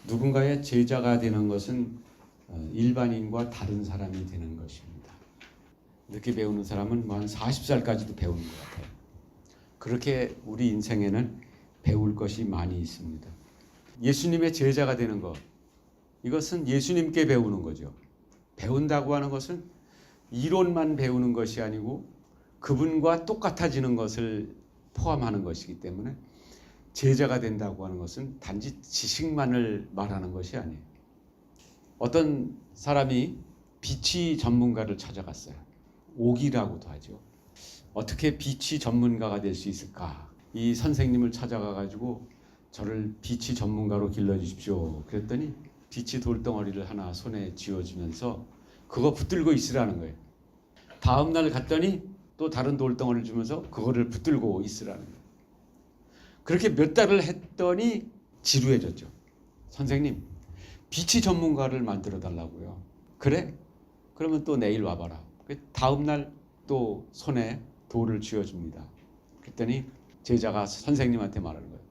누군가의 제자가 되는 것은 일반인과 다른 사람이 되는 것입니다. 늦게 배우는 사람은 뭐 한 40살까지도 배우는 것 같아요. 그렇게 우리 인생에는 배울 것이 많이 있습니다. 예수님의 제자가 되는 것, 이것은 예수님께 배우는 거죠. 배운다고 하는 것은 이론만 배우는 것이 아니고 그분과 똑같아지는 것을 포함하는 것이기 때문에 제자가 된다고 하는 것은 단지 지식만을 말하는 것이 아니에요. 어떤 사람이 비치 전문가를 찾아갔어요. 오기라고도 하죠. 어떻게 비치 전문가가 될 수 있을까? 이 선생님을 찾아가 가지고 저를 비치 전문가로 길러주십시오. 그랬더니 비치 돌덩어리를 하나 손에 쥐어주면서 그거 붙들고 있으라는 거예요. 다음 날 갔더니 또 다른 돌덩어리를 주면서 그거를 붙들고 있으라는 거예요. 그렇게 몇 달을 했더니 지루해졌죠. 선생님, 비치 전문가를 만들어 달라고요. 그래? 그러면 또 내일 와봐라. 다음 날 또 손에 돌을 쥐어줍니다. 그랬더니 제자가 선생님한테 말하는 거예요.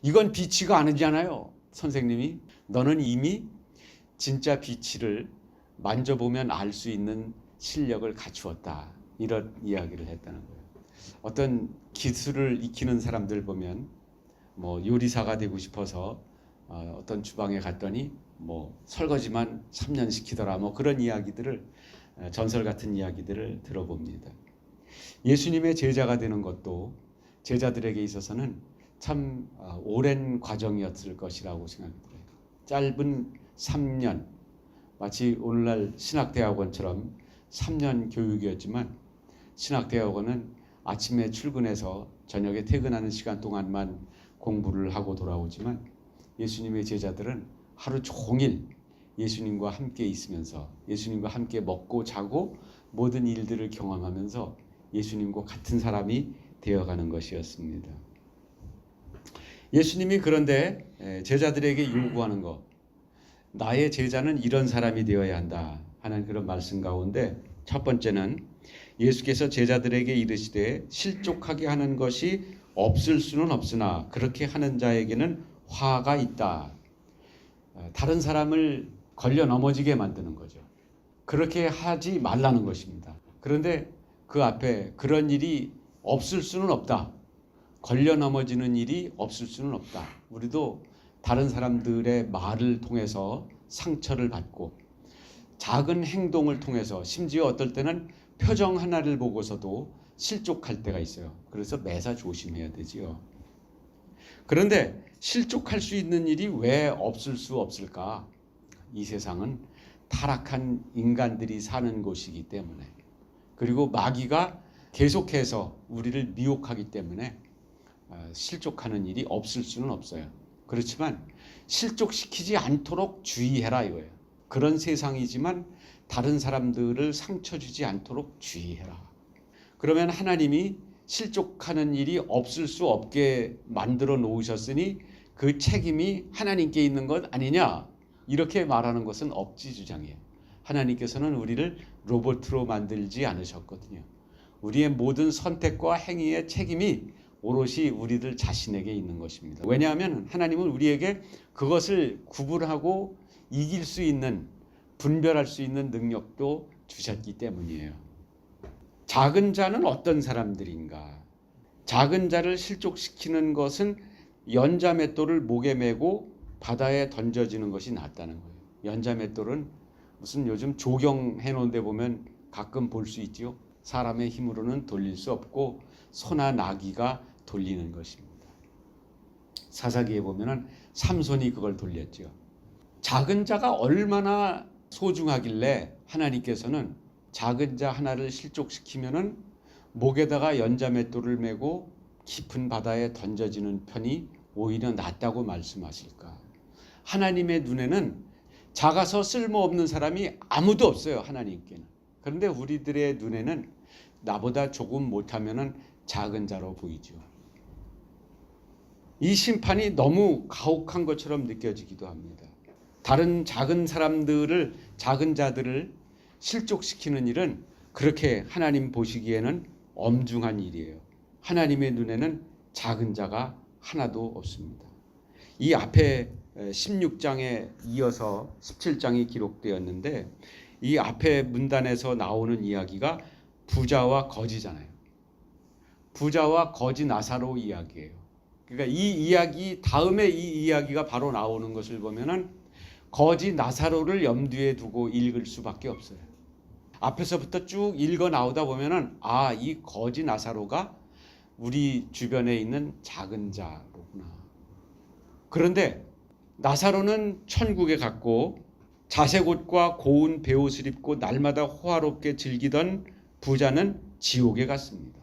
이건 비치가 아니잖아요. 선생님이, 너는 이미 진짜 비치를 만져보면 알 수 있는 실력을 갖추었다. 이런 이야기를 했다는 거예요. 어떤 기술을 익히는 사람들 보면 뭐 요리사가 되고 싶어서 어떤 주방에 갔더니 뭐 설거지만 3년 시키더라. 뭐 그런 이야기들을, 전설 같은 이야기들을 들어봅니다. 예수님의 제자가 되는 것도 제자들에게 있어서는 참 오랜 과정이었을 것이라고 생각이 들어요. 짧은 3년, 마치 오늘날 신학대학원처럼 3년 교육이었지만 신학대학원은 아침에 출근해서 저녁에 퇴근하는 시간 동안만 공부를 하고 돌아오지만 예수님의 제자들은 하루 종일 예수님과 함께 있으면서 예수님과 함께 먹고 자고 모든 일들을 경험하면서 예수님과 같은 사람이 되어가는 것이었습니다. 예수님이 그런데 제자들에게 요구하는 것, 나의 제자는 이런 사람이 되어야 한다 하는 그런 말씀 가운데 첫 번째는 예수께서 제자들에게 이르시되 실족하게 하는 것이 없을 수는 없으나 그렇게 하는 자에게는 화가 있다. 다른 사람을 걸려 넘어지게 만드는 거죠. 그렇게 하지 말라는 것입니다. 그런데 그 앞에 그런 일이 없을 수는 없다. 걸려 넘어지는 일이 없을 수는 없다. 우리도 다른 사람들의 말을 통해서 상처를 받고 작은 행동을 통해서 심지어 어떨 때는 표정 하나를 보고서도 실족할 때가 있어요. 그래서 매사 조심해야 되지요. 그런데 실족할 수 있는 일이 왜 없을 수 없을까? 이 세상은 타락한 인간들이 사는 곳이기 때문에, 그리고 마귀가 계속해서 우리를 미혹하기 때문에 실족하는 일이 없을 수는 없어요. 그렇지만 실족시키지 않도록 주의해라 이거예요. 그런 세상이지만 다른 사람들을 상처 주지 않도록 주의해라. 그러면 하나님이 실족하는 일이 없을 수 없게 만들어 놓으셨으니 그 책임이 하나님께 있는 것 아니냐? 이렇게 말하는 것은 억지주장이에요. 하나님께서는 우리를 로봇으로 만들지 않으셨거든요. 우리의 모든 선택과 행위의 책임이 오롯이 우리들 자신에게 있는 것입니다. 왜냐하면 하나님은 우리에게 그것을 구분하고 이길 수 있는, 분별할 수 있는 능력도 주셨기 때문이에요. 작은 자는 어떤 사람들인가? 작은 자를 실족시키는 것은 연자맷돌을 목에 메고 바다에 던져지는 것이 낫다는 거예요. 연자맷돌은 무슨 요즘 조경해 놓은 데 보면 가끔 볼 수 있지요. 사람의 힘으로는 돌릴 수 없고 소나 나귀가 돌리는 것입니다. 사사기에 보면은 삼손이 그걸 돌렸죠. 작은 자가 얼마나 소중하길래 하나님께서는 작은 자 하나를 실족시키면은 목에다가 연자맷돌을 메고 깊은 바다에 던져지는 편이 오히려 낫다고 말씀하실까? 하나님의 눈에는 작아서 쓸모없는 사람이 아무도 없어요. 하나님께는. 그런데 우리들의 눈에는 나보다 조금 못하면은 작은 자로 보이죠. 이 심판이 너무 가혹한 것처럼 느껴지기도 합니다. 다른 작은 사람들을, 작은 자들을 실족시키는 일은 그렇게 하나님 보시기에는 엄중한 일이에요. 하나님의 눈에는 작은 자가 하나도 없습니다. 이 앞에 16장에 이어서 17장이 기록되었는데 이 앞에 문단에서 나오는 이야기가 부자와 거지잖아요. 부자와 거지 나사로 이야기예요. 그러니까 이 이야기 다음에 이 이야기가 바로 나오는 것을 보면은 거지 나사로를 염두에 두고 읽을 수밖에 없어요. 앞에서부터 쭉 읽어 나오다 보면은 이 거지 나사로가 우리 주변에 있는 작은 자로구나. 그런데 나사로는 천국에 갔고 자색옷과 고운 베옷을 입고 날마다 호화롭게 즐기던 부자는 지옥에 갔습니다.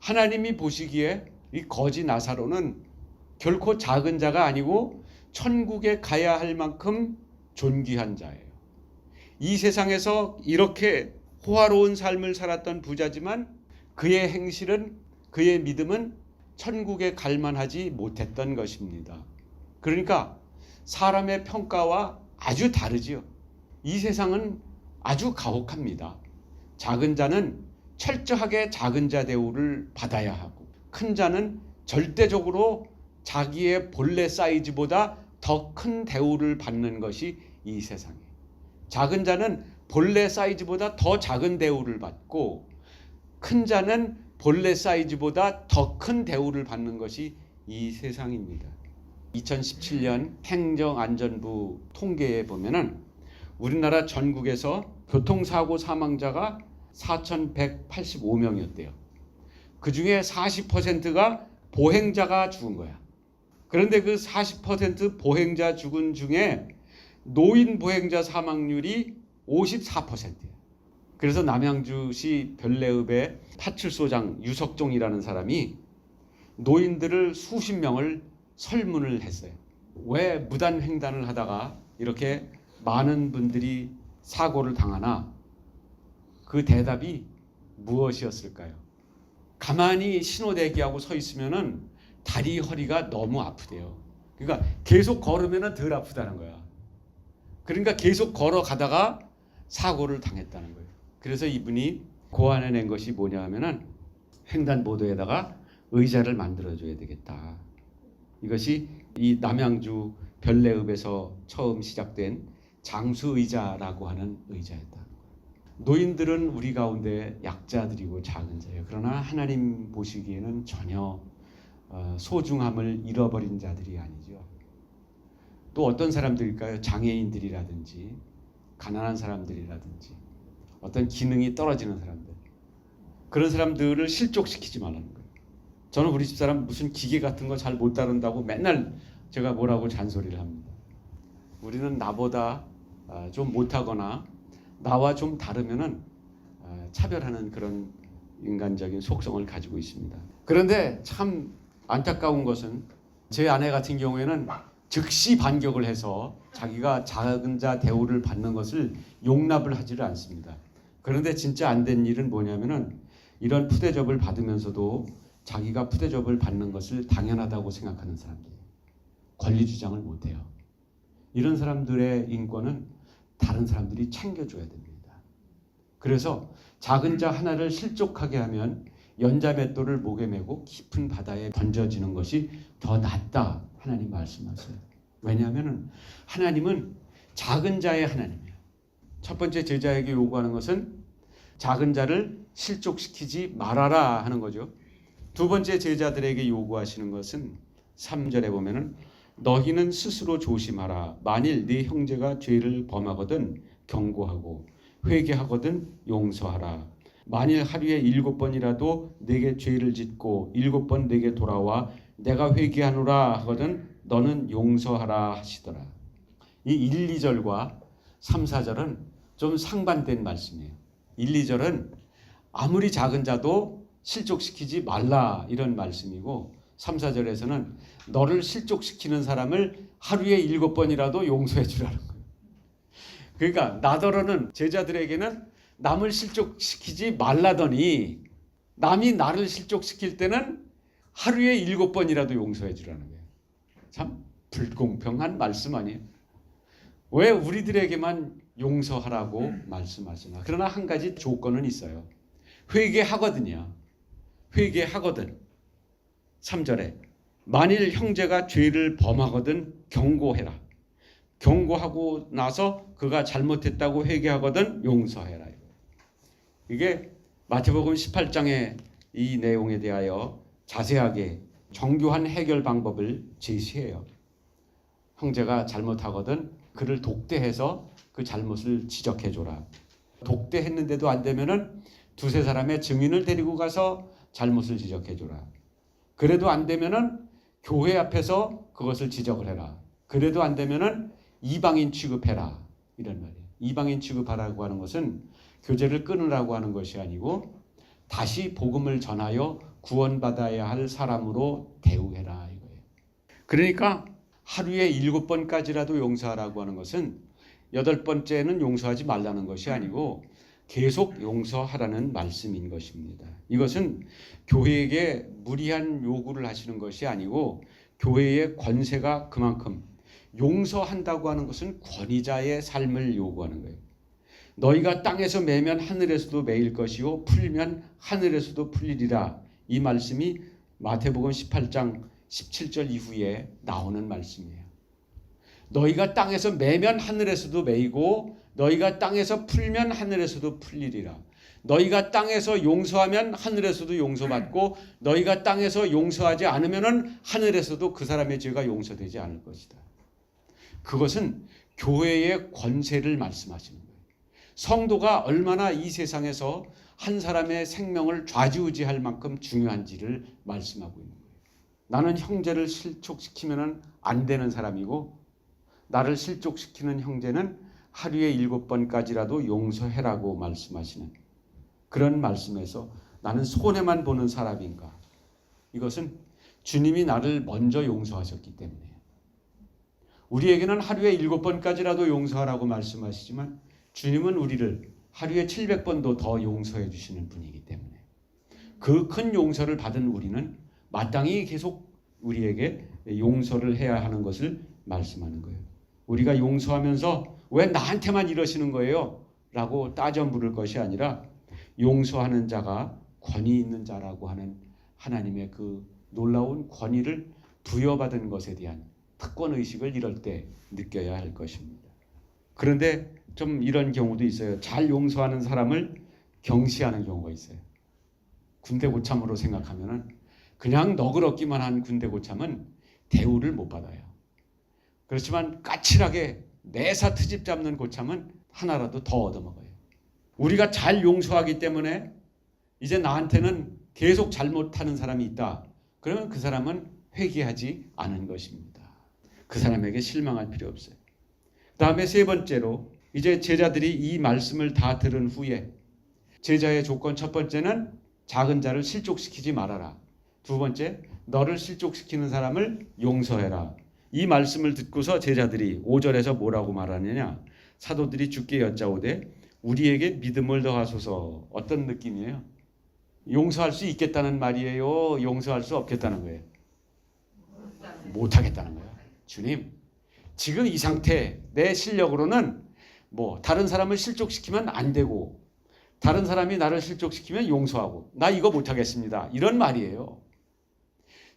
하나님이 보시기에 이 거지 나사로는 결코 작은 자가 아니고 천국에 가야 할 만큼 존귀한 자예요. 이 세상에서 이렇게 호화로운 삶을 살았던 부자지만 그의 행실은, 그의 믿음은 천국에 갈 만하지 못했던 것입니다. 그러니까 사람의 평가와 아주 다르지요. 이 세상은 아주 가혹합니다. 작은 자는 철저하게 작은 자 대우를 받아야 하고 큰 자는 절대적으로 자기의 본래 사이즈보다 더 큰 대우를 받는 것이 이 세상이에요. 작은 자는 본래 사이즈보다 더 작은 대우를 받고 큰 자는 본래 사이즈보다 더 큰 대우를 받는 것이 이 세상입니다. 2017년 행정안전부 통계에 보면은 우리나라 전국에서 교통사고 사망자가 4,185명이었대요. 그 중에 40%가 보행자가 죽은 거야. 그런데 그 40% 보행자 죽은 중에 노인 보행자 사망률이 54%예요. 그래서 남양주시 별내읍의 파출소장 유석종이라는 사람이 노인들을 수십 명을 설문을 했어요. 왜 무단횡단을 하다가 이렇게 많은 분들이 사고를 당하나? 그 대답이 무엇이었을까요? 가만히 신호 대기하고 서 있으면은 다리 허리가 너무 아프대요. 그러니까 계속 걸으면은 덜 아프다는 거야. 그러니까 계속 걸어가다가 사고를 당했다는 거예요. 그래서 이분이 고안해낸 것이 뭐냐 하면은 횡단보도에다가 의자를 만들어줘야 되겠다. 이것이 이 남양주 별내읍에서 처음 시작된 장수의자라고 하는 의자였다. 노인들은 우리 가운데 약자들이고 작은 자예요. 그러나 하나님 보시기에는 전혀 소중함을 잃어버린 자들이 아니죠. 또 어떤 사람들일까요? 장애인들이라든지 가난한 사람들이라든지 어떤 기능이 떨어지는 사람들, 그런 사람들을 실족시키지 말라는 거예요. 저는 우리 집사람 무슨 기계 같은 거 잘 못 다룬다고 맨날 제가 뭐라고 잔소리를 합니다. 우리는 나보다 좀 못하거나 나와 좀 다르면은 차별하는 그런 인간적인 속성을 가지고 있습니다. 그런데 참 안타까운 것은 제 아내 같은 경우에는 즉시 반격을 해서 자기가 작은 자 대우를 받는 것을 용납을 하지를 않습니다. 그런데 진짜 안 된 일은 뭐냐면은 이런 푸대접을 받으면서도 자기가 푸대접을 받는 것을 당연하다고 생각하는 사람들이에요. 권리 주장을 못해요. 이런 사람들의 인권은 다른 사람들이 챙겨줘야 됩니다. 그래서 작은 자 하나를 실족하게 하면 연자맷돌을 목에 메고 깊은 바다에 던져지는 것이 더 낫다. 하나님 말씀하세요. 왜냐하면 하나님은 작은 자의 하나님이에요. 첫 번째 제자에게 요구하는 것은 작은 자를 실족시키지 말아라 하는 거죠. 두 번째 제자들에게 요구하시는 것은 3절에 보면은 너희는 스스로 조심하라. 만일 네 형제가 죄를 범하거든 경고하고 회개하거든 용서하라. 만일 하루에 7번이라도 내게 죄를 짓고 7번 내게 돌아와 내가 회개하노라 하거든 너는 용서하라 하시더라. 이 1, 2절과 3, 4절은 좀 상반된 말씀이에요. 1, 2절은 아무리 작은 자도 실족시키지 말라 이런 말씀이고 3, 4절에서는 너를 실족시키는 사람을 하루에 7번이라도 용서해 주라는 거예요. 그러니까 나더러는 제자들에게는 남을 실족시키지 말라더니 남이 나를 실족시킬 때는 하루에 7번이라도 용서해 주라는 거예요. 참 불공평한 말씀 아니에요? 왜 우리들에게만 용서하라고 말씀하시나? 그러나 한 가지 조건은 있어요. 회개하거든요. 회개하거든. 3절에 만일 형제가 죄를 범하거든 경고해라. 경고하고 나서 그가 잘못했다고 회개하거든 용서해라. 이게 마태복음 18장의 이 내용에 대하여 자세하게 정교한 해결 방법을 제시해요. 형제가 잘못하거든 그를 독대해서 그 잘못을 지적해줘라. 독대했는데도 안 되면은 두세 사람의 증인을 데리고 가서 잘못을 지적해줘라. 그래도 안 되면은 교회 앞에서 그것을 지적을 해라. 그래도 안 되면은 이방인 취급해라. 이런 말이에요. 이방인 취급하라고 하는 것은 교제를 끊으라고 하는 것이 아니고 다시 복음을 전하여 구원받아야 할 사람으로 대우해라 이거예요. 그러니까 하루에 7번까지라도 용서하라고 하는 것은 8번째는 용서하지 말라는 것이 아니고 계속 용서하라는 말씀인 것입니다. 이것은 교회에게 무리한 요구를 하시는 것이 아니고 교회의 권세가 그만큼 용서한다고 하는 것은 권위자의 삶을 요구하는 거예요. 너희가 땅에서 매면 하늘에서도 매일 것이요 풀면 하늘에서도 풀리리라. 이 말씀이 마태복음 18장 17절 이후에 나오는 말씀이에요. 너희가 땅에서 매면 하늘에서도 매이고 너희가 땅에서 풀면 하늘에서도 풀리리라. 너희가 땅에서 용서하면 하늘에서도 용서받고 너희가 땅에서 용서하지 않으면 하늘에서도 그 사람의 죄가 용서되지 않을 것이다. 그것은 교회의 권세를 말씀하시는 거예요. 성도가 얼마나 이 세상에서 한 사람의 생명을 좌지우지할 만큼 중요한지를 말씀하고 있는 거예요. 나는 형제를 실족시키면 안 되는 사람이고 나를 실족시키는 형제는 하루에 7번까지라도 용서해라고 말씀하시는 그런 말씀에서 나는 손해만 보는 사람인가? 이것은 주님이 나를 먼저 용서하셨기 때문이에요. 우리에게는 하루에 7번까지라도 용서하라고 말씀하시지만 주님은 우리를 하루에 700번도 더 용서해 주시는 분이기 때문에 그 큰 용서를 받은 우리는 마땅히 계속 우리에게 용서를 해야 하는 것을 말씀하는 거예요. 우리가 용서하면서 왜 나한테만 이러시는 거예요? 라고 따져 물을 것이 아니라 용서하는 자가 권위 있는 자라고 하는 하나님의 그 놀라운 권위를 부여받은 것에 대한 특권의식을 이럴 때 느껴야 할 것입니다. 그런데 좀 이런 경우도 있어요. 잘 용서하는 사람을 경시하는 경우가 있어요. 군대 고참으로 생각하면은 그냥 너그럽기만 한 군대 고참은 대우를 못 받아요. 그렇지만 까칠하게 매사 트집 잡는 고참은 하나라도 더 얻어먹어요. 우리가 잘 용서하기 때문에 이제 나한테는 계속 잘못하는 사람이 있다. 그러면 그 사람은 회개하지 않은 것입니다. 그 사람에게 실망할 필요 없어요. 그 다음에 세 번째로 이제 제자들이 이 말씀을 다 들은 후에 제자의 조건 첫 번째는 작은 자를 실족시키지 말아라. 두 번째, 너를 실족시키는 사람을 용서해라. 이 말씀을 듣고서 제자들이 5절에서 뭐라고 말하느냐? 사도들이 주께 여짜오되 우리에게 믿음을 더하소서. 어떤 느낌이에요? 용서할 수 있겠다는 말이에요? 용서할 수 없겠다는 거예요? 못하겠다는 거예요. 주님, 지금 이 상태 내 실력으로는 뭐 다른 사람을 실족시키면 안 되고 다른 사람이 나를 실족시키면 용서하고 나 이거 못하겠습니다. 이런 말이에요.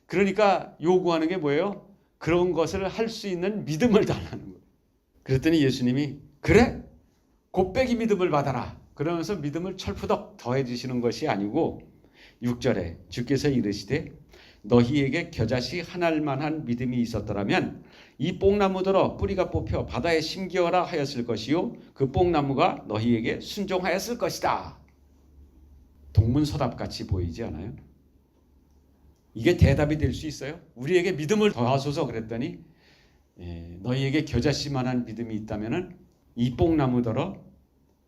그러니까 요구하는 게 뭐예요? 그런 것을 할 수 있는 믿음을 달라는 거예요. 그랬더니 예수님이 그래? 곱배기 믿음을 받아라. 그러면서 믿음을 철푸덕 더해 주시는 것이 아니고 6절에 주께서 이르시되 너희에게 겨자씨 한 알만한 믿음이 있었더라면 이 뽕나무더러 뿌리가 뽑혀 바다에 심기어라 하였을 것이요 그 뽕나무가 너희에게 순종하였을 것이다. 동문서답같이 보이지 않아요? 이게 대답이 될 수 있어요? 우리에게 믿음을 더하소서 그랬더니 너희에게 겨자씨만한 믿음이 있다면은 이 뽕나무더러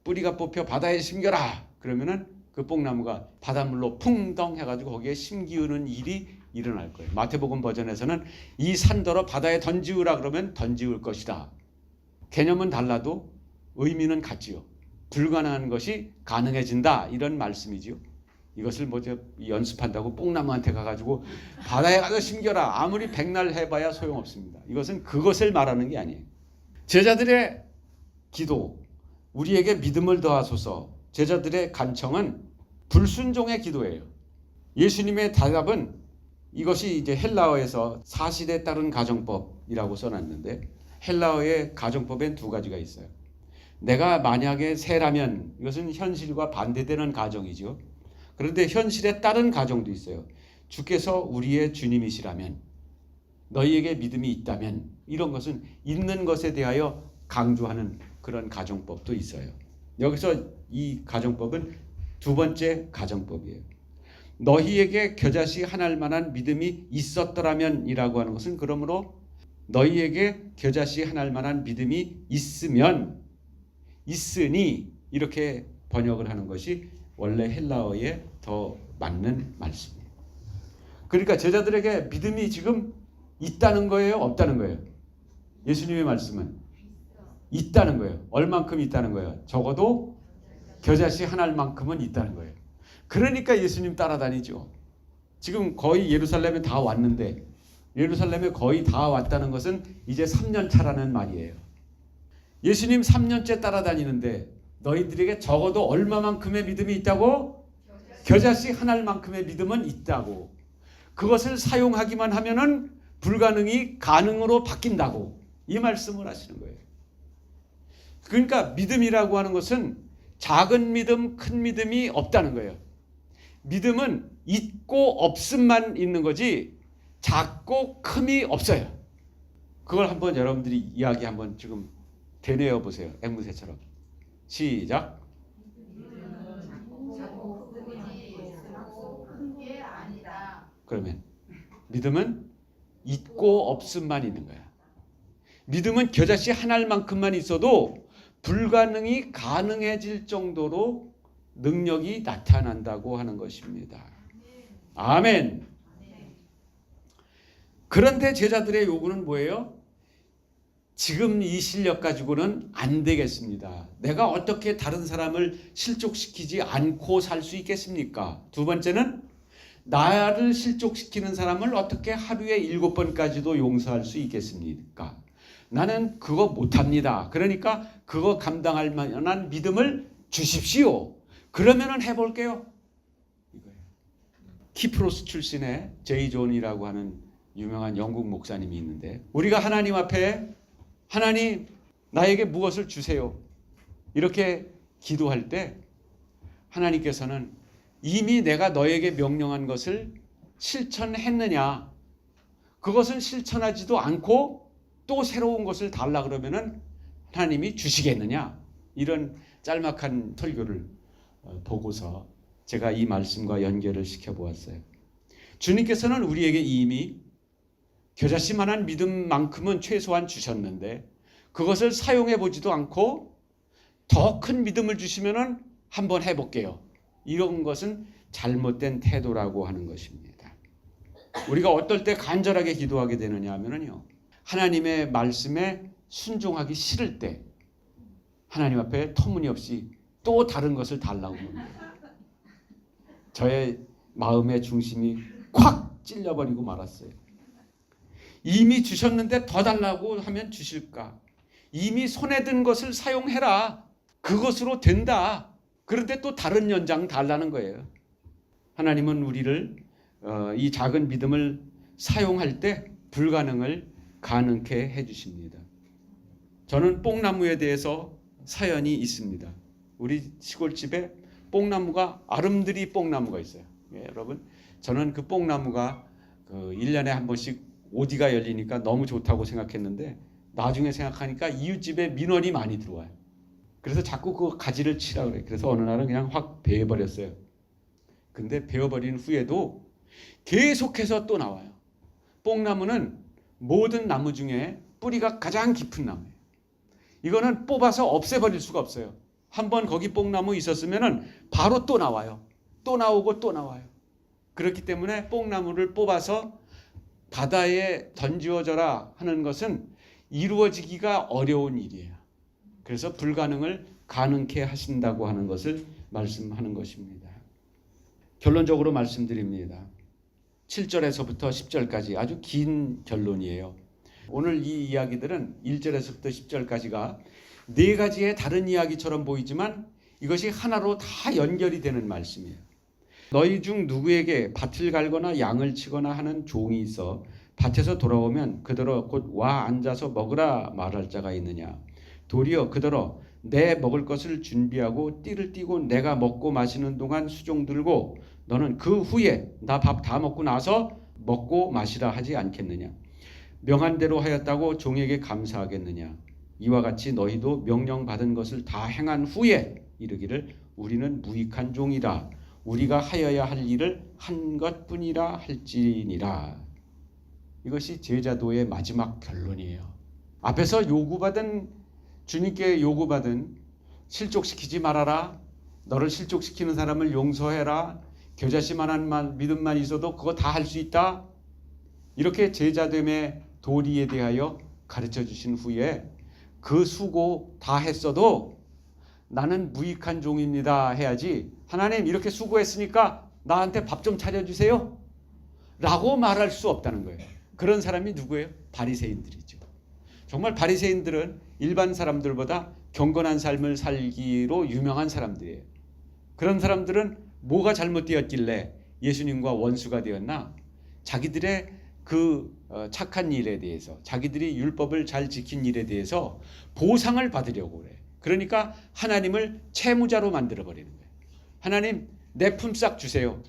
뿌리가 뽑혀 바다에 심겨라. 그러면은 그 뽕나무가 바닷물로 풍덩 해가지고 거기에 심기우는 일이 일어날 거예요. 마태복음 버전에서는 이 산더러 바다에 던지우라 그러면 던지울 것이다. 개념은 달라도 의미는 같지요. 불가능한 것이 가능해진다 이런 말씀이지요. 이것을 뭐 연습한다고 뽕나무한테 가가지고 바다에 가서 심겨라. 아무리 백날 해봐야 소용없습니다. 이것은 그것을 말하는 게 아니에요. 제자들의 기도, 우리에게 믿음을 더하소서. 제자들의 간청은 불순종의 기도예요. 예수님의 대답은 이것이 이제 헬라어에서 사실에 따른 가정법이라고 써놨는데 헬라어의 가정법엔 두 가지가 있어요. 내가 만약에 새라면 이것은 현실과 반대되는 가정이죠. 그런데 현실에 따른 가정도 있어요. 주께서 우리의 주님이시라면, 너희에게 믿음이 있다면, 이런 것은 있는 것에 대하여 강조하는 그런 가정법도 있어요. 여기서 이 가정법은 두 번째 가정법이에요. 너희에게 겨자씨 하나일 만한 믿음이 있었더라면 이라고 하는 것은, 그러므로 너희에게 겨자씨 하나일 만한 믿음이 있으면, 있으니, 이렇게 번역을 하는 것이 원래 헬라어에 더 맞는 말씀이에요. 그러니까 제자들에게 믿음이 지금 있다는 거예요, 없다는 거예요? 예수님의 말씀은 있다는 거예요. 얼만큼 있다는 거예요? 적어도 겨자씨 하나만큼은 있다는 거예요. 그러니까 예수님 따라다니죠. 지금 거의 예루살렘에 다 왔는데, 예루살렘에 거의 다 왔다는 것은 이제 3년 차라는 말이에요. 예수님 3년째 따라다니는데 너희들에게 적어도 얼마만큼의 믿음이 있다고? 겨자씨 하나만큼의 믿음은 있다고. 그것을 사용하기만 하면은 불가능이 가능으로 바뀐다고, 이 말씀을 하시는 거예요. 그러니까 믿음이라고 하는 것은 작은 믿음, 큰 믿음이 없다는 거예요. 믿음은 있고 없음만 있는 거지 작고 큼이 없어요. 그걸 한번 여러분들이 이야기 한번 지금 되뇌어 보세요. 앵무새처럼. 시작. 그러면 믿음은 있고 없음만 있는 거야. 믿음은 겨자씨 하나만큼만 있어도 불가능이 가능해질 정도로 능력이 나타난다고 하는 것입니다. 아멘. 그런데 제자들의 요구는 뭐예요? 지금 이 실력 가지고는 안 되겠습니다. 내가 어떻게 다른 사람을 실족시키지 않고 살 수 있겠습니까? 두 번째는 나를 실족시키는 사람을 어떻게 하루에 7번까지도 용서할 수 있겠습니까? 나는 그거 못합니다. 그러니까 그거 감당할 만한 믿음을 주십시오. 그러면은 해볼게요. 이거예요. 키프로스 출신의 제이 존이라고 하는 유명한 영국 목사님이 있는데, 우리가 하나님 앞에 하나님 나에게 무엇을 주세요, 이렇게 기도할 때 하나님께서는 이미 내가 너에게 명령한 것을 실천했느냐, 그것은 실천하지도 않고 또 새로운 것을 달라 그러면은 하나님이 주시겠느냐, 이런 짤막한 설교를 보고서 제가 이 말씀과 연결을 시켜보았어요. 주님께서는 우리에게 이미 겨자씨만한 믿음만큼은 최소한 주셨는데 그것을 사용해 보지도 않고 더 큰 믿음을 주시면은 한번 해볼게요, 이런 것은 잘못된 태도라고 하는 것입니다. 우리가 어떨 때 간절하게 기도하게 되느냐 하면요, 하나님의 말씀에 순종하기 싫을 때 하나님 앞에 터무니없이 또 다른 것을 달라고 합니다. 저의 마음의 중심이 콱 찔려버리고 말았어요. 이미 주셨는데 더 달라고 하면 주실까? 이미 손에 든 것을 사용해라. 그것으로 된다. 그런데 또 다른 연장 달라는 거예요. 하나님은 우리를 이 작은 믿음을 사용할 때 불가능을 가능케 해주십니다. 저는 뽕나무에 대해서 사연이 있습니다. 우리 시골집에 뽕나무가, 아름드리 뽕나무가 있어요. 예, 여러분, 저는 그 뽕나무가 1년에 한 번씩 오디가 열리니까 너무 좋다고 생각했는데 나중에 생각하니까 이웃집에 민원이 많이 들어와요. 그래서 자꾸 그 가지를 치라 그래요. 그래서 어느 날은 그냥 확 베어버렸어요. 근데 베어버린 후에도 계속해서 또 나와요. 뽕나무는 모든 나무 중에 뿌리가 가장 깊은 나무예요. 이거는 뽑아서 없애버릴 수가 없어요. 한번 거기 뽕나무 있었으면 바로 또 나와요. 또 나오고 또 나와요. 그렇기 때문에 뽕나무를 뽑아서 바다에 던지어져라 하는 것은 이루어지기가 어려운 일이에요. 그래서 불가능을 가능케 하신다고 하는 것을 말씀하는 것입니다. 결론적으로 말씀드립니다. 7절에서부터 10절까지 아주 긴 결론이에요. 오늘 이 이야기들은 1절에서부터 10절까지가 네 가지의 다른 이야기처럼 보이지만 이것이 하나로 다 연결이 되는 말씀이에요. 너희 중 누구에게 밭을 갈거나 양을 치거나 하는 종이 있어 밭에서 돌아오면 그더러 곧 와 앉아서 먹으라 말할 자가 있느냐. 도리어 그더러 내 먹을 것을 준비하고 띠를 띠고 내가 먹고 마시는 동안 수종 들고 너는 그 후에 나 밥 다 먹고 나서 먹고 마시라 하지 않겠느냐. 명한 대로 하였다고 종에게 감사하겠느냐. 이와 같이 너희도 명령받은 것을 다 행한 후에 이르기를 우리는 무익한 종이라 우리가 하여야 할 일을 한 것뿐이라 할지니라. 이것이 제자도의 마지막 결론이에요. 앞에서 주님께 요구받은 실족시키지 말아라, 너를 실족시키는 사람을 용서해라, 겨자씨만한 믿음만 있어도 그거 다 할 수 있다, 이렇게 제자됨의 도리에 대하여 가르쳐 주신 후에 그 수고 다 했어도 나는 무익한 종입니다 해야지, 하나님 이렇게 수고했으니까 나한테 밥 좀 차려주세요 라고 말할 수 없다는 거예요. 그런 사람이 누구예요? 바리새인들이죠. 정말 바리새인들은 일반 사람들보다 경건한 삶을 살기로 유명한 사람들이에요. 그런 사람들은 뭐가 잘못되었길래 예수님과 원수가 되었나? 자기들의 그 착한 일에 대해서, 자기들이 율법을 잘 지킨 일에 대해서 보상을 받으려고 그래. 그러니까 하나님을 채무자로 만들어버리는 거예요. 하나님 내 품삯 주세요.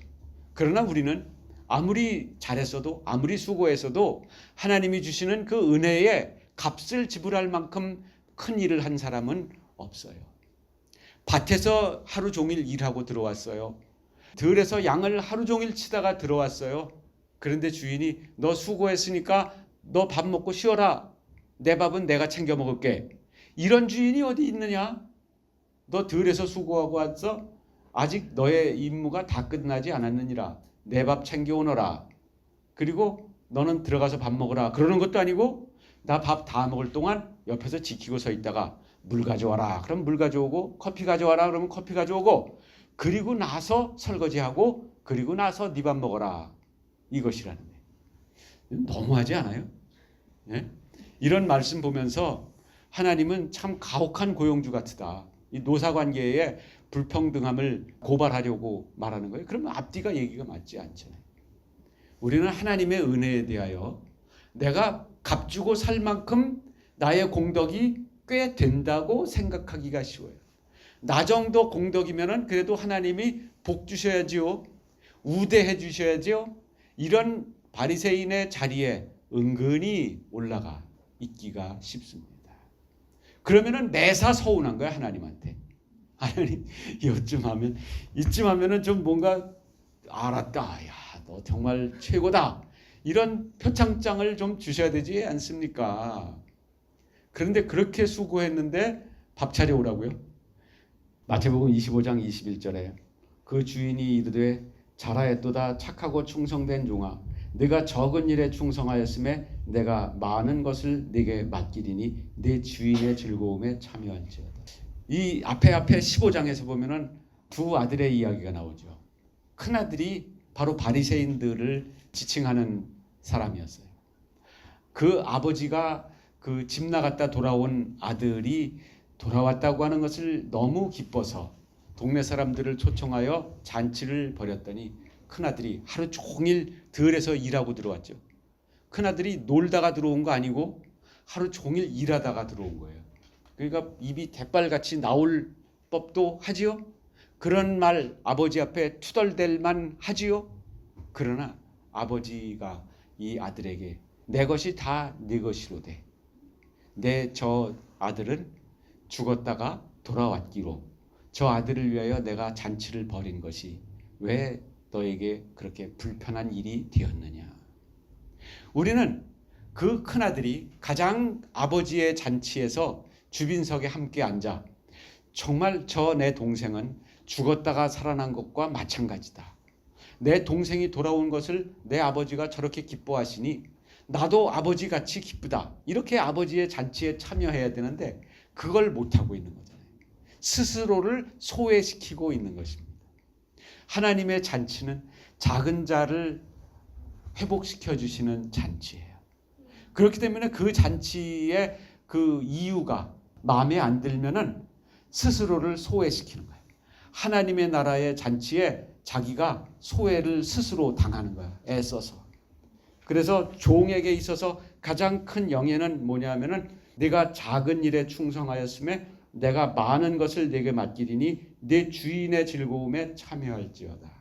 그러나 우리는 아무리 잘했어도 아무리 수고했어도 하나님이 주시는 그 은혜에 값을 지불할 만큼 큰 일을 한 사람은 없어요. 밭에서 하루 종일 일하고 들어왔어요. 들에서 양을 하루 종일 치다가 들어왔어요. 그런데 주인이 너 수고했으니까 너 밥 먹고 쉬어라. 내 밥은 내가 챙겨 먹을게. 이런 주인이 어디 있느냐? 너 들에서 수고하고 왔어? 아직 너의 임무가 다 끝나지 않았느니라. 내 밥 챙겨 오너라. 그리고 너는 들어가서 밥 먹어라. 그러는 것도 아니고 나 밥 다 먹을 동안 옆에서 지키고 서 있다가 물 가져와라. 그럼 물 가져오고, 커피 가져와라. 그러면 커피 가져오고, 그리고 나서 설거지하고, 그리고 나서 네 밥 먹어라. 이것이라는 거예요. 너무하지 않아요? 네? 이런 말씀 보면서 하나님은 참 가혹한 고용주 같으다. 이 노사관계의 불평등함을 고발하려고 말하는 거예요. 그러면 앞뒤가 얘기가 맞지 않잖아요. 우리는 하나님의 은혜에 대하여 내가 값주고 살 만큼 나의 공덕이 꽤 된다고 생각하기가 쉬워요. 나 정도 공덕이면은 그래도 하나님이 복 주셔야지요. 우대해 주셔야지요. 이런 바리새인의 자리에 은근히 올라가 있기가 쉽습니다. 그러면은 매사 서운한 거야, 하나님한테. 하나님 이쯤 하면은 좀 뭔가 알았다. 야, 너 정말 최고다. 이런 표창장을 좀 주셔야 되지 않습니까? 그런데 그렇게 수고했는데 밥 차려 오라고요? 마태복음 25장 21절에 그 주인이 이르되 잘하였도다 착하고 충성된 종아, 네가 적은 일에 충성하였음에 내가 많은 것을 네게 맡기리니 네 주인의 즐거움에 참여할지어다. 이 앞에 15장에서 보면은 두 아들의 이야기가 나오죠. 큰 아들이 바로 바리새인들을 지칭하는 사람이었어요. 그 아버지가 그 집 나갔다 돌아온 아들이 돌아왔다고 하는 것을 너무 기뻐서 동네 사람들을 초청하여 잔치를 벌였더니 큰아들이 하루 종일 들에서 일하고 들어왔죠. 큰아들이 놀다가 들어온 거 아니고 하루 종일 일하다가 들어온 거예요. 그러니까 입이 대빨같이 나올 법도 하지요. 그런 말 아버지 앞에 투덜댈 만 하지요. 그러나 아버지가 이 아들에게 내 것이 다 네 것이로되 내 저 아들은 죽었다가 돌아왔기로 저 아들을 위하여 내가 잔치를 벌인 것이 왜 너에게 그렇게 불편한 일이 되었느냐. 우리는 그 큰아들이 가장 아버지의 잔치에서 주빈석에 함께 앉아 정말 저 내 동생은 죽었다가 살아난 것과 마찬가지다. 내 동생이 돌아온 것을 내 아버지가 저렇게 기뻐하시니 나도 아버지같이 기쁘다. 이렇게 아버지의 잔치에 참여해야 되는데 그걸 못하고 있는 거잖아요. 스스로를 소외시키고 있는 것입니다. 하나님의 잔치는 작은 자를 회복시켜 주시는 잔치예요. 그렇기 때문에 그 잔치의 그 이유가 마음에 안 들면은 스스로를 소외시키는 거예요. 하나님의 나라의 잔치에 자기가 소외를 스스로 당하는 거야. 애써서. 그래서 종에게 있어서 가장 큰 영예는 뭐냐면은 내가 작은 일에 충성하였음에 내가 많은 것을 내게 맡기리니 내 주인의 즐거움에 참여할지어다.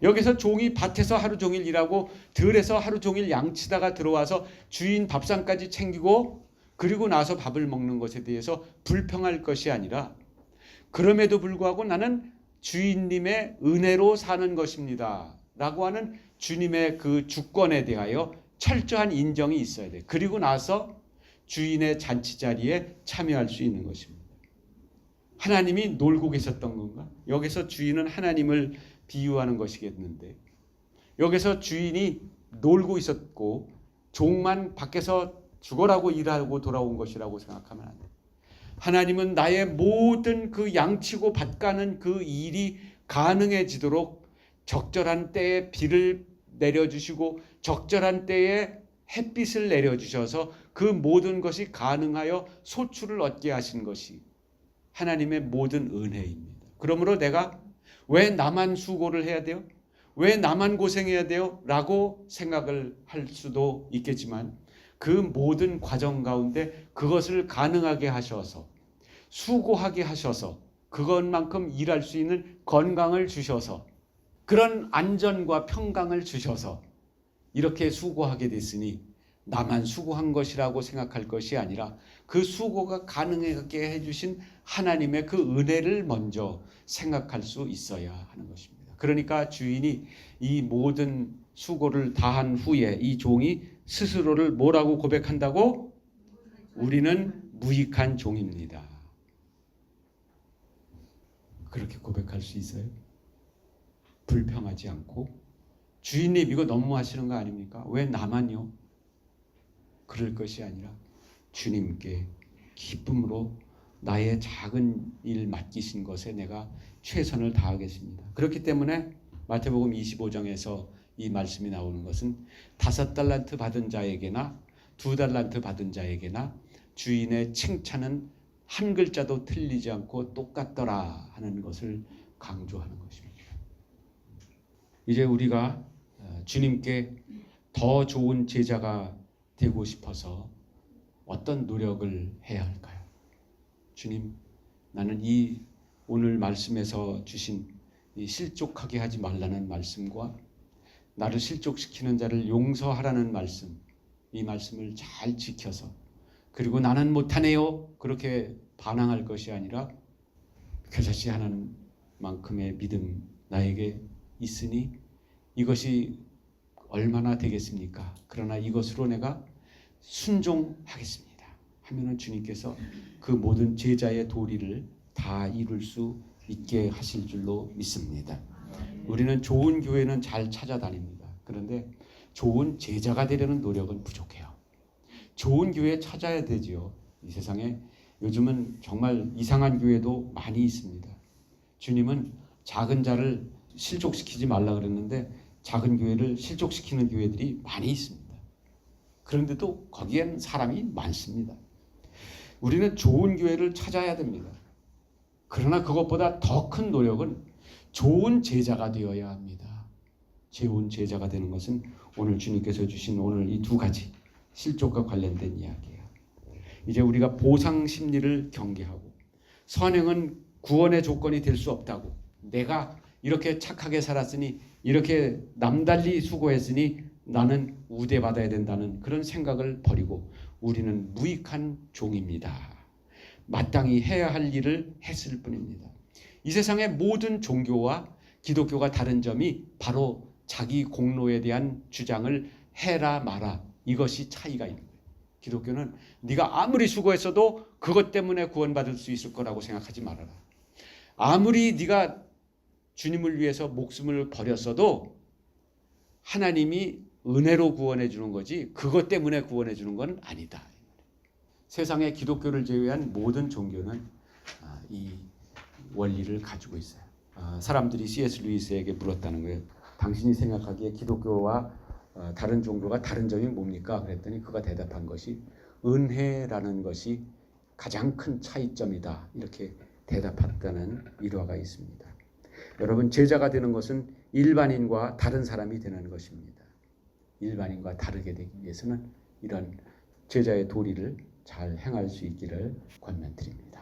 여기서 종이 밭에서 하루 종일 일하고 들에서 하루 종일 양치다가 들어와서 주인 밥상까지 챙기고 그리고 나서 밥을 먹는 것에 대해서 불평할 것이 아니라 그럼에도 불구하고 나는 주인님의 은혜로 사는 것입니다 라고 하는 주님의 그 주권에 대하여 철저한 인정이 있어야 돼. 그리고 나서 주인의 잔치 자리에 참여할 수 있는 것입니다. 하나님이 놀고 계셨던 건가? 여기서 주인은 하나님을 비유하는 것이겠는데 여기서 주인이 놀고 있었고 종만 밖에서 죽어라고 일하고 돌아온 것이라고 생각하면 안 돼. 하나님은 나의 모든 그 양치고 밭가는 그 일이 가능해지도록 적절한 때에 비를 내려주시고 적절한 때에 햇빛을 내려주셔서 그 모든 것이 가능하여 소출을 얻게 하신 것이 하나님의 모든 은혜입니다. 그러므로 내가 왜 나만 수고를 해야 돼요? 왜 나만 고생해야 돼요? 라고 생각을 할 수도 있겠지만 그 모든 과정 가운데 그것을 가능하게 하셔서 수고하게 하셔서 그것만큼 일할 수 있는 건강을 주셔서 그런 안전과 평강을 주셔서 이렇게 수고하게 됐으니 나만 수고한 것이라고 생각할 것이 아니라 그 수고가 가능하게 해주신 하나님의 그 은혜를 먼저 생각할 수 있어야 하는 것입니다. 그러니까 주인이 이 모든 수고를 다한 후에 이 종이 스스로를 뭐라고 고백한다고? 우리는 무익한 종입니다. 그렇게 고백할 수 있어요? 불평하지 않고 주인님 이거 너무하시는 거 아닙니까? 왜 나만요? 그럴 것이 아니라 주님께 기쁨으로 나의 작은 일 맡기신 것에 내가 최선을 다하겠습니다. 그렇기 때문에 마태복음 25장에서 이 말씀이 나오는 것은 5달란트 받은 자에게나 2달란트 받은 자에게나 주인의 칭찬은 한 글자도 틀리지 않고 똑같더라 하는 것을 강조하는 것입니다. 이제 우리가 주님께 더 좋은 제자가 되고 싶어서 어떤 노력을 해야 할까요? 주님, 나는 이 오늘 말씀에서 주신 이 실족하게 하지 말라는 말씀과 나를 실족시키는 자를 용서하라는 말씀, 이 말씀을 잘 지켜서 그리고 나는 못하네요 그렇게 반항할 것이 아니라 그것이 하나님 만큼의 믿음 나에게 있으니 이것이 얼마나 되겠습니까? 그러나 이것으로 내가 순종하겠습니다 하면은 주님께서 그 모든 제자의 도리를 다 이룰 수 있게 하실 줄로 믿습니다. 우리는 좋은 교회는 잘 찾아다닙니다. 그런데 좋은 제자가 되려는 노력은 부족해요. 좋은 교회 찾아야 되지요. 이 세상에 요즘은 정말 이상한 교회도 많이 있습니다. 주님은 작은 자를 실족시키지 말라 그랬는데 작은 교회를 실족시키는 교회들이 많이 있습니다. 그런데도 거기엔 사람이 많습니다. 우리는 좋은 교회를 찾아야 됩니다. 그러나 그것보다 더 큰 노력은 좋은 제자가 되어야 합니다. 좋은 제자가 되는 것은 오늘 주님께서 주신 오늘 이 두 가지 실족과 관련된 이야기예요. 이제 우리가 보상 심리를 경계하고 선행은 구원의 조건이 될 수 없다고 내가 이렇게 착하게 살았으니 이렇게 남달리 수고했으니 나는 우대받아야 된다는 그런 생각을 버리고 우리는 무익한 종입니다. 마땅히 해야 할 일을 했을 뿐입니다. 이 세상의 모든 종교와 기독교가 다른 점이 바로 자기 공로에 대한 주장을 해라 마라 이것이 차이가 있는 거예요. 기독교는 네가 아무리 수고했어도 그것 때문에 구원받을 수 있을 거라고 생각하지 말아라. 아무리 네가 주님을 위해서 목숨을 버렸어도 하나님이 은혜로 구원해 주는 거지 그것 때문에 구원해 주는 건 아니다. 세상의 기독교를 제외한 모든 종교는 이 원리를 가지고 있어요. 사람들이 C.S. 루이스에게 물었다는 거예요. 당신이 생각하기에 기독교와 다른 종교가 다른 점이 뭡니까? 그랬더니 그가 대답한 것이 은혜라는 것이 가장 큰 차이점이다. 이렇게 대답했다는 일화가 있습니다. 여러분, 제자가 되는 것은 일반인과 다른 사람이 되는 것입니다. 일반인과 다르게 되기 위해서는 이런 제자의 도리를 잘 행할 수 있기를 권면드립니다.